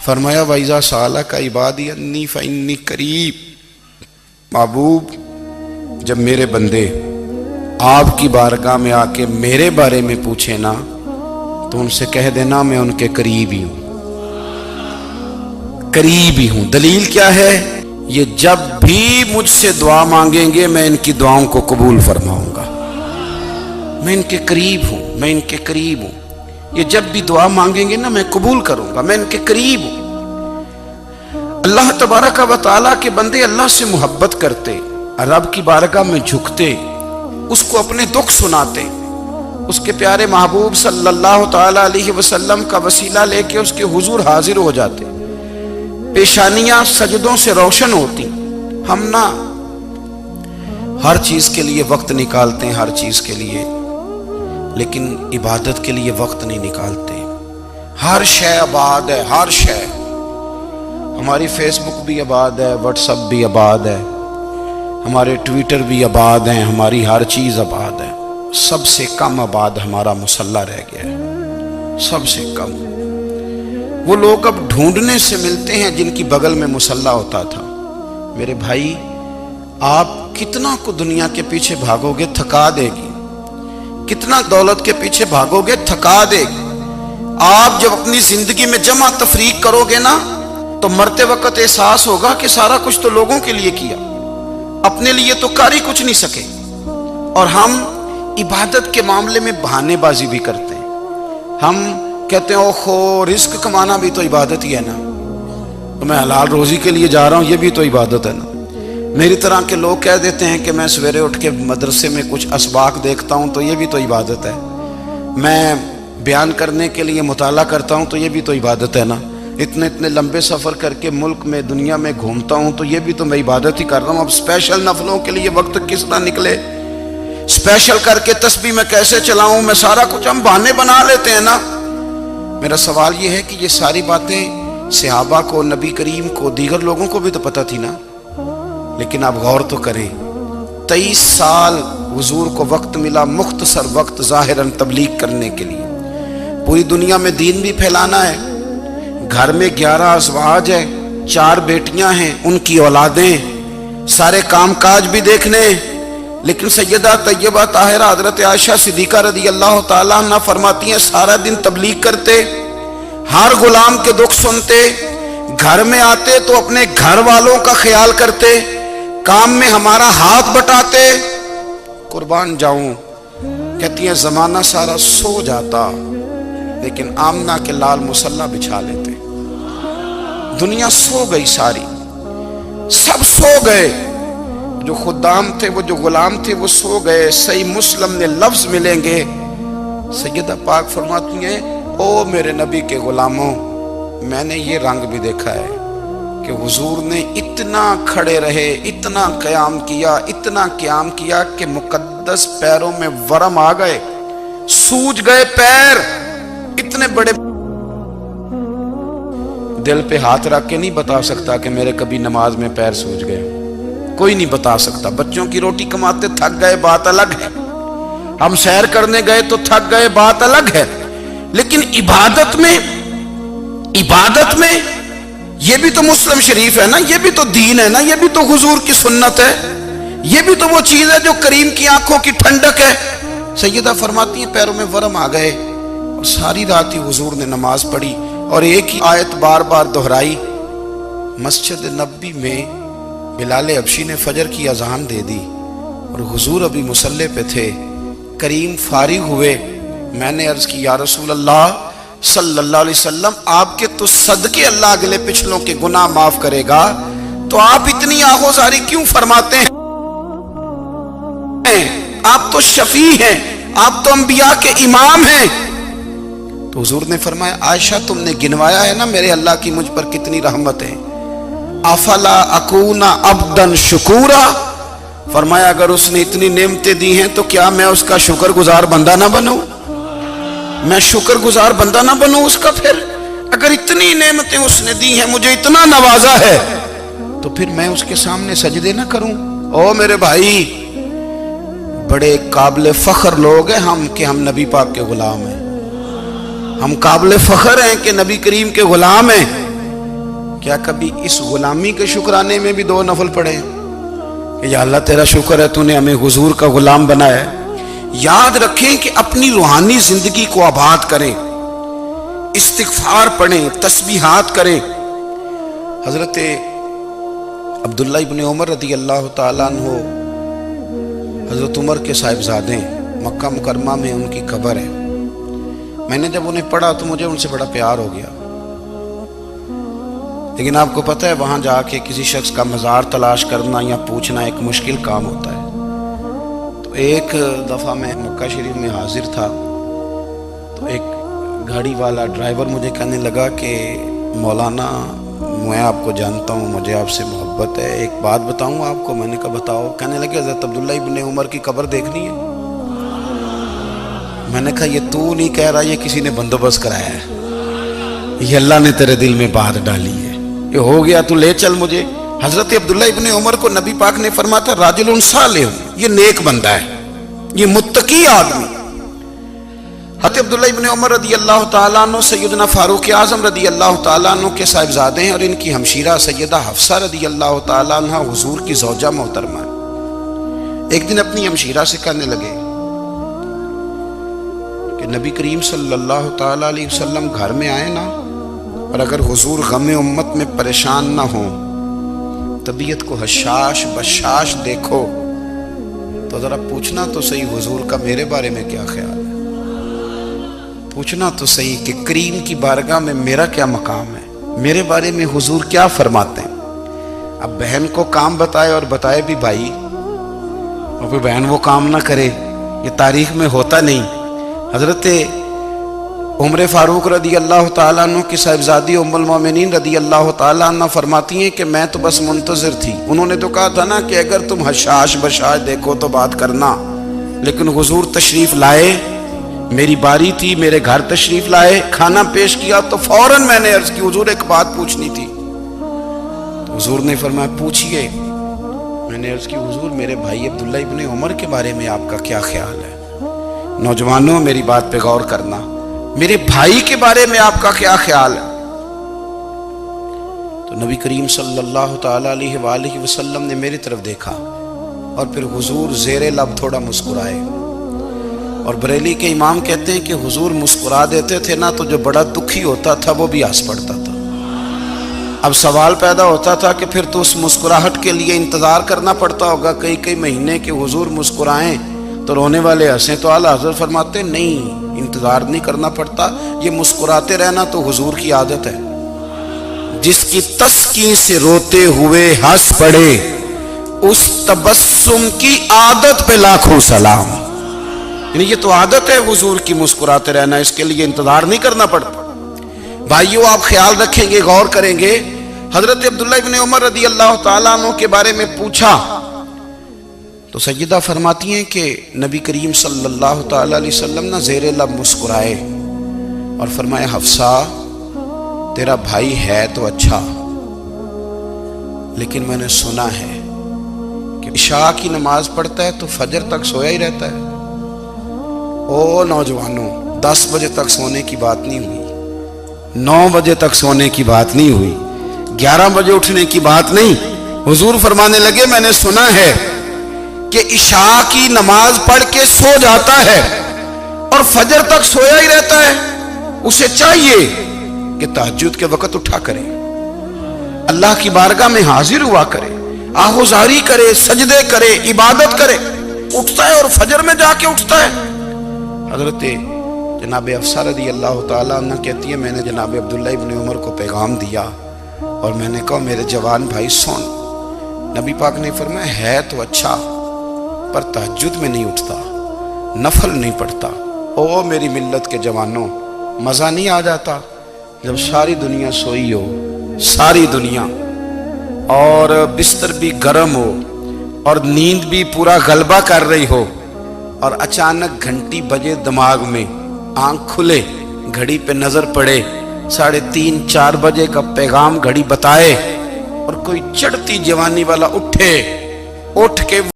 فرمایا وَإِذَا سَأَلَكَ عِبَادِي أَنِّي فَإِنِّي قَرِيب، محبوب جب میرے بندے آپ کی بارگاہ میں آ کے میرے بارے میں پوچھے نا تو ان سے کہہ دینا میں ان کے قریب ہی ہوں، قریب ہی ہوں۔ دلیل کیا ہے؟ یہ جب بھی مجھ سے دعا مانگیں گے میں ان کی دعاؤں کو قبول فرماؤں گا، میں ان کے قریب ہوں، میں ان کے قریب ہوں۔ یہ جب بھی دعا مانگیں گے نا میں قبول کروں گا، میں ان کے قریب ہوں۔ اللہ تبارک و تعالیٰ کے بندے اللہ سے محبت کرتے، رب کی بارگاہ میں جھکتے، اس کو اپنے دکھ سناتے، اس کے پیارے محبوب صلی اللہ تعالیٰ علیہ وسلم کا وسیلہ لے کے اس کے حضور حاضر ہو جاتے، پیشانیاں سجدوں سے روشن ہوتی۔ ہم نا ہر چیز کے لیے وقت نکالتے ہیں، ہر چیز کے لیے، لیکن عبادت کے لیے وقت نہیں نکالتے۔ ہر شے آباد ہے، ہر شے، ہماری فیس بک بھی آباد ہے، واٹس ایپ بھی آباد ہے، ہمارے ٹویٹر بھی آباد ہیں، ہماری ہر چیز آباد ہے۔ سب سے کم آباد ہمارا مصلی رہ گیا ہے، سب سے کم۔ وہ لوگ اب ڈھونڈنے سے ملتے ہیں جن کی بغل میں مصلی ہوتا تھا۔ میرے بھائی آپ کتنا کو دنیا کے پیچھے بھاگو گے تھکا دے گی، کتنا دولت کے پیچھے بھاگو گے تھکا دے گی۔ آپ جب اپنی زندگی میں جمع تفریق کرو گے نا تو مرتے وقت احساس ہوگا کہ سارا کچھ تو لوگوں کے لیے کیا، اپنے لیے تو کر ہی کچھ نہیں سکے۔ اور ہم عبادت کے معاملے میں بہانے بازی بھی کرتے ہیں۔ ہم کہتے ہیں اوہو رزق کمانا بھی تو عبادت ہی ہے نا، تو میں حلال روزی کے لیے جا رہا ہوں، یہ بھی تو عبادت ہے نا۔ میری طرح کے لوگ کہہ دیتے ہیں کہ میں سویرے اٹھ کے مدرسے میں کچھ اسباق دیکھتا ہوں تو یہ بھی تو عبادت ہے، میں بیان کرنے کے لیے مطالعہ کرتا ہوں تو یہ بھی تو عبادت ہے نا، اتنے لمبے سفر کر کے ملک میں دنیا میں گھومتا ہوں تو یہ بھی تو میں عبادت ہی کر رہا ہوں۔ اب اسپیشل نفلوں کے لیے وقت کس طرح نکلے، اسپیشل کر کے تسبیح میں کیسے چلاؤں، میں سارا کچھ ہم بہانے بنا لیتے ہیں نا۔ میرا سوال یہ ہے کہ یہ ساری باتیں صحابہ کو، نبی کریم کو، دیگر لوگوں کو بھی تو پتہ تھی نا، لیکن آپ غور تو کریں 23 سال حضور کو وقت ملا، مختصر وقت ظاہراً تبلیغ کرنے کے لیے، پوری دنیا میں دین بھی پھیلانا ہے۔ گھر میں 11 ازواج ہے، 4 بیٹیاں ہیں، ان کی اولادیں، سارے کام کاج بھی دیکھنے، لیکن سیدہ طیبہ طاہرہ حضرت عائشہ صدیقہ رضی اللہ تعالیٰ عنہ فرماتی ہیں سارا دن تبلیغ کرتے، ہر غلام کے دکھ سنتے، گھر میں آتے تو اپنے گھر والوں کا خیال کرتے، کام میں ہمارا ہاتھ بٹاتے۔ قربان جاؤں، کہتی ہیں زمانہ سارا سو جاتا لیکن آمنہ کے لال مصلی بچھا لیتے۔ دنیا سو گئی، ساری سب سو گئے، جو خدام تھے، وہ جو غلام تھے وہ سو گئے۔ صحیح مسلم نے لفظ ملیں گے، سیدہ پاک فرماتی ہیں او میرے نبی کے غلاموں، میں نے یہ رنگ بھی دیکھا ہے کہ حضور نے اتنا کھڑے رہے، اتنا قیام کیا، اتنا قیام کیا کہ مقدس پیروں میں ورم آ گئے، سوج گئے پیر، اتنے بڑے۔ دل پہ ہاتھ رکھ کے نہیں بتا سکتا کہ میرے کبھی نماز میں پیر سوج گئے، کوئی نہیں بتا سکتا۔ بچوں کی روٹی کماتے تھک گئے بات الگ ہے، ہم سیر کرنے گئے تو تھک گئے بات الگ ہے، لیکن عبادت میں یہ بھی تو مسلم شریف ہے نا، یہ بھی تو دین ہے نا، یہ بھی تو حضور کی سنت ہے، یہ بھی تو وہ چیز ہے جو کریم کی آنکھوں کی ٹھنڈک ہے۔ سیدہ فرماتی ہیں پیروں میں ورم آ گئے، اور ساری رات ہی حضور نے نماز پڑھی اور ایک ہی آیت بار بار دہرائی۔ مسجد نبوی میں بلال حبشی نے فجر کی اذان دے دی اور حضور ابھی مصلی پہ تھے، کریم فارغ ہوئے، میں نے عرض کی یا رسول اللہ صلی اللہ علیہ وسلم آپ کے تو صدقے اللہ اگلے پچھلوں کے گناہ معاف کرے گا، تو آپ اتنی آہوزاری کیوں فرماتے ہیں؟ آپ تو شفیع ہیں، آپ تو انبیاء کے امام ہیں۔ تو حضور نے فرمایا عائشہ تم نے گنوایا ہے نا میرے اللہ کی مجھ پر کتنی رحمت ہے، افلا اکون عبدا شکورا، فرمایا اگر اس نے اتنی نعمتیں دی ہیں تو کیا میں اس کا شکر گزار بندہ نہ بنوں، میں شکر گزار بندہ نہ بنوں اس کا؟ پھر اگر اتنی نعمتیں اس نے دی ہیں، مجھے اتنا نوازا ہے، تو پھر میں اس کے سامنے سجدے نہ کروں؟ او میرے بھائی، بڑے قابل فخر لوگ ہیں ہم کہ ہم نبی پاک کے غلام ہیں، ہم قابل فخر ہیں کہ نبی کریم کے غلام ہیں، کیا کبھی اس غلامی کے شکرانے میں بھی 2 نفل پڑھے کہ یا اللہ تیرا شکر ہے تو نے ہمیں حضور کا غلام بنایا ہے؟ یاد رکھیں کہ اپنی روحانی زندگی کو آباد کریں، استغفار پڑھیں، تسبیحات کریں۔ حضرت عبداللہ ابن عمر رضی اللہ تعالیٰ عنہ حضرت عمر کے صاحبزادے ہیں، مکہ مکرمہ میں ان کی قبر ہے۔ میں نے جب انہیں پڑھا تو مجھے ان سے بڑا پیار ہو گیا، لیکن آپ کو پتہ ہے وہاں جا کے کسی شخص کا مزار تلاش کرنا یا پوچھنا ایک مشکل کام ہوتا ہے۔ تو ایک دفعہ میں مکہ شریف میں حاضر تھا، تو ایک گاڑی والا ڈرائیور مجھے کہنے لگا کہ مولانا میں آپ کو جانتا ہوں، مجھے آپ سے محبت ہے، ایک بات بتاؤں آپ کو؟ میں نے کہا بتاؤ۔ کہنے لگے حضرت عبداللہ ابن عمر کی قبر دیکھنی ہے۔ میں نے کہا یہ تو نہیں کہہ رہا، یہ کسی نے بندوبست کرایا ہے، یہ اللہ نے تیرے دل میں بات ڈالی ہے، یہ ہو گیا، تو لے چل مجھے۔ حضرت عبداللہ ابن عمر کو نبی پاک نے فرمایا تھا راجل صالح، یہ نیک بندہ ہے، یہ متقی آدمی۔ حضرت عبداللہ ابن عمر رضی اللہ تعالیٰ عنہ سیدنا فاروق اعظم رضی اللہ تعالیٰ عنہ کے صاحبزادے ہیں، اور ان کی ہمشیرہ سیدہ حفصہ رضی اللہ تعالیٰ عنہ حضور کی زوجہ محترمہ۔ ایک دن اپنی ہمشیرہ سے کہنے لگے کہ نبی کریم صلی اللہ تعالیٰ علیہ وسلم گھر میں آئے نا، اور اگر حضور غم امت میں پریشان نہ ہوں، طبیعت کو حشاش بشاش دیکھو، تو ذرا پوچھنا تو صحیح حضور کا میرے بارے میں کیا خیال ہے، پوچھنا تو صحیح کہ کریم کی بارگاہ میں میرا کیا مقام ہے، میرے بارے میں حضور کیا فرماتے ہیں۔ اب بہن کو کام بتائے، اور بتائے بھی بھائی، اور پھر بہن وہ کام نہ کرے، یہ تاریخ میں ہوتا نہیں۔ حضرت عمر فاروق رضی اللہ تعالیٰ عنہ کی صاحبزادی ام المومنین رضی اللہ تعالیٰ عنہ فرماتی ہیں کہ میں تو بس منتظر تھی، انہوں نے تو کہا تھا نا کہ اگر تم حشاش بشاش دیکھو تو بات کرنا، لیکن حضور تشریف لائے، میری باری تھی، میرے گھر تشریف لائے، کھانا پیش کیا تو فوراً میں نے عرض کی حضور ایک بات پوچھنی تھی۔ تو حضور نے فرمایا پوچھئے۔ میں نے عرض کی حضور میرے بھائی عبداللہ ابن عمر کے بارے میں آپ کا کیا خیال ہے؟ نوجوانوں میری بات پہ غور کرنا، میرے بھائی کے بارے میں آپ کا کیا خیال ہے؟ تو نبی کریم صلی اللہ تعالیٰ علیہ وآلہ وسلم نے میری طرف دیکھا، اور پھر حضور زیر لب تھوڑا مسکرائے، اور بریلی کے امام کہتے ہیں کہ حضور مسکرا دیتے تھے نا تو جو بڑا دکھی ہوتا تھا وہ بھی ہنس پڑتا تھا۔ اب سوال پیدا ہوتا تھا کہ پھر تو اس مسکراہٹ کے لیے انتظار کرنا پڑتا ہوگا کئی مہینے کہ حضور مسکرائیں تو رونے والے ہنسیں، تو اعلیٰ حضرت فرماتے نہیں، انتظار نہیں کرنا پڑتا، یہ مسکراتے رہنا تو حضور کی عادت ہے۔ جس کی تسکین سے روتے ہوئے ہنس پڑے، اس تبسم کی عادت پہ لاکھوں سلام۔ یعنی یہ تو عادت ہے حضور کی مسکراتے رہنا، اس کے لیے انتظار نہیں کرنا پڑتا۔ بھائیو آپ خیال رکھیں گے، غور کریں گے، حضرت عبداللہ ابن عمر رضی اللہ تعالیٰ عنہ کے بارے میں پوچھا تو سیدہ فرماتی ہیں کہ نبی کریم صلی اللہ تعالیٰ علیہ وسلم نہ زیر لب مسکرائے اور فرمایا حفصہ تیرا بھائی ہے تو اچھا، لیکن میں نے سنا ہے کہ عشاء کی نماز پڑھتا ہے تو فجر تک سویا ہی رہتا ہے۔ او نوجوانوں، 10 بجے تک سونے کی بات نہیں ہوئی، 9 بجے تک سونے کی بات نہیں ہوئی، 11 بجے اٹھنے کی بات نہیں۔ حضور فرمانے لگے میں نے سنا ہے کہ عشاء کی نماز پڑھ کے سو جاتا ہے اور فجر تک سویا ہی رہتا ہے، اسے چاہیے کہ تہجد کے وقت اٹھا کرے، اللہ کی بارگاہ میں حاضر ہوا کرے، آہوزاری کرے، سجدے کرے، عبادت کرے، اٹھتا ہے اور فجر میں جا کے اٹھتا ہے۔ حضرت جناب حفصہ رضی اللہ تعالیٰ عنہ کہتی ہے میں نے جناب عبداللہ ابن عمر کو پیغام دیا اور میں نے کہا میرے جوان بھائی سن، نبی پاک نے فرمایا ہے تو اچھا پر تہجد میں نہیں اٹھتا، نفل نہیں پڑھتا۔ او میری ملت کے جوانوں، مزہ نہیں آ جاتا جب ساری دنیا سوئی ہو، ساری دنیا، اور بستر بھی گرم ہو اور نیند بھی پورا غلبہ کر رہی ہو، اور اچانک گھنٹی بجے دماغ میں، آنکھ کھلے، گھڑی پہ نظر پڑے، 3:30 4 بجے کا پیغام گھڑی بتائے، اور کوئی چڑھتی جوانی والا اٹھ کے